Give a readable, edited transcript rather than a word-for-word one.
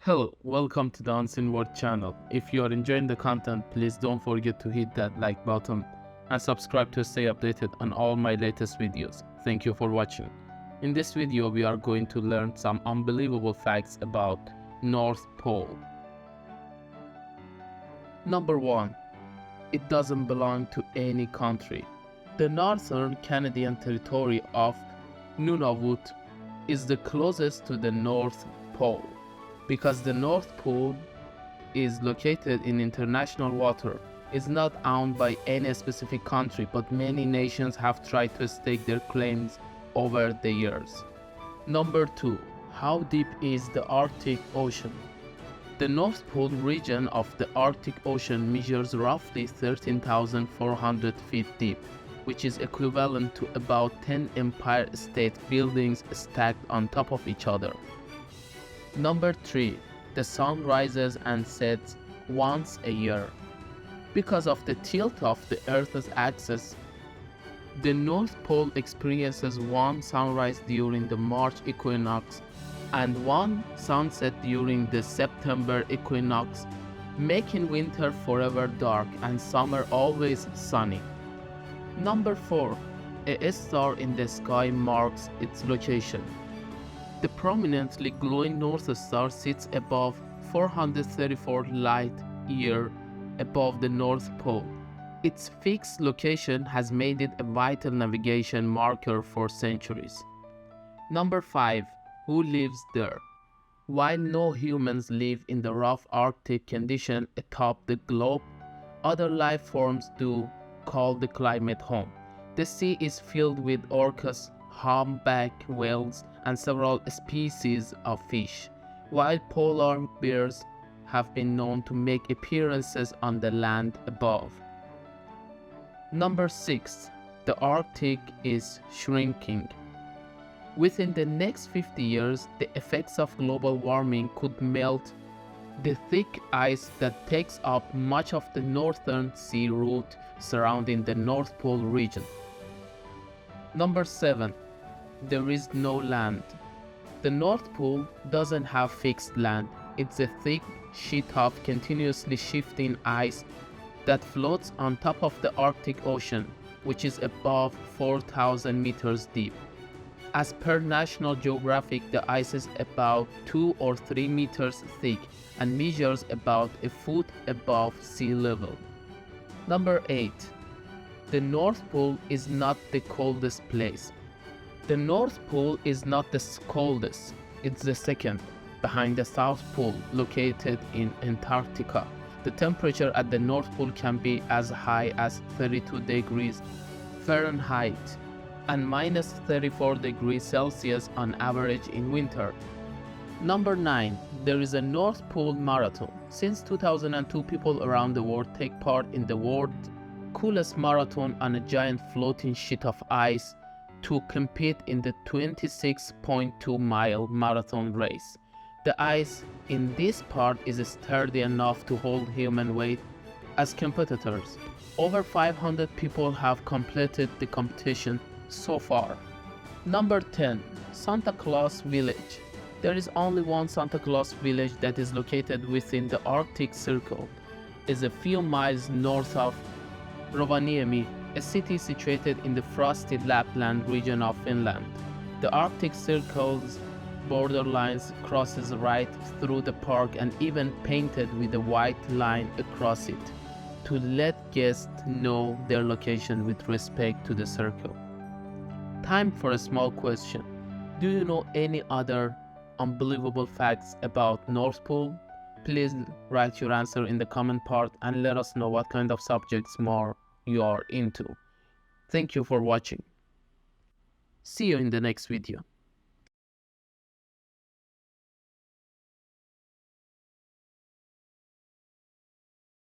Hello, welcome to the Unseen World channel. If you are enjoying the content, please don't forget to hit that like button and subscribe to stay updated on all my latest videos. Thank you for watching. In this video, we are going to learn some unbelievable facts about North Pole. Number 1. It doesn't belong to any country. The northern Canadian territory of Nunavut is the closest to the North Pole. Because the North Pole is located in international water, is not owned by any specific country, but many nations have tried to stake their claims over the years. Number 2. How deep is the Arctic Ocean? The North Pole region of the Arctic Ocean measures roughly 13,400 feet deep, which is equivalent to about 10 Empire State Buildings stacked on top of each other. Number 3. The sun rises and sets once a year. Because of the tilt of the Earth's axis, the North Pole experiences one sunrise during the March equinox and one sunset during the September equinox, making winter forever dark and summer always sunny. Number 4. A star in the sky marks its location. The prominently glowing North Star sits above 434 light-years above the North Pole. Its fixed location has made it a vital navigation marker for centuries. Number 5. Who lives there? While no humans live in the rough Arctic conditions atop the globe, other life forms do call the climate home. The sea is filled with orcas, humpback whales, and several species of fish, while polar bears have been known to make appearances on the land above. Number 6. The Arctic is shrinking. Within the next 50 years, the effects of global warming could melt the thick ice that takes up much of the northern sea route surrounding the North Pole region. Number 7. There is no land. The North Pole doesn't have fixed land. It's a thick sheet of continuously shifting ice that floats on top of the Arctic Ocean, which is above 4,000 meters deep. As per National Geographic, the ice is about 2 or 3 meters thick and measures about a foot above sea level. Number 8. The North Pole is not the coldest place. The North Pole is not the coldest, it's the second, behind the South Pole, located in Antarctica. The temperature at the North Pole can be as high as 32 degrees Fahrenheit and minus 34 degrees Celsius on average in winter. Number 9. There is a North Pole Marathon. Since 2002, people around the world take part in the world's coolest marathon on a giant floating sheet of ice to compete in the 26.2-mile marathon race. The ice in this part is sturdy enough to hold human weight as competitors. Over 500 people have completed the competition so far. Number 10. Santa Claus Village. There is only one Santa Claus village that is located within the Arctic Circle. It is a few miles north of Rovaniemi, a city situated in the frosty Lapland region of Finland. The Arctic Circle's borderlines crosses right through the park and even painted with a white line across it to let guests know their location with respect to the circle. Time for a small question. Do you know any other unbelievable facts about North Pole? Please write your answer in the comment part and let us know what kind of subjects more you are into. Thank you for watching. See you in the next video.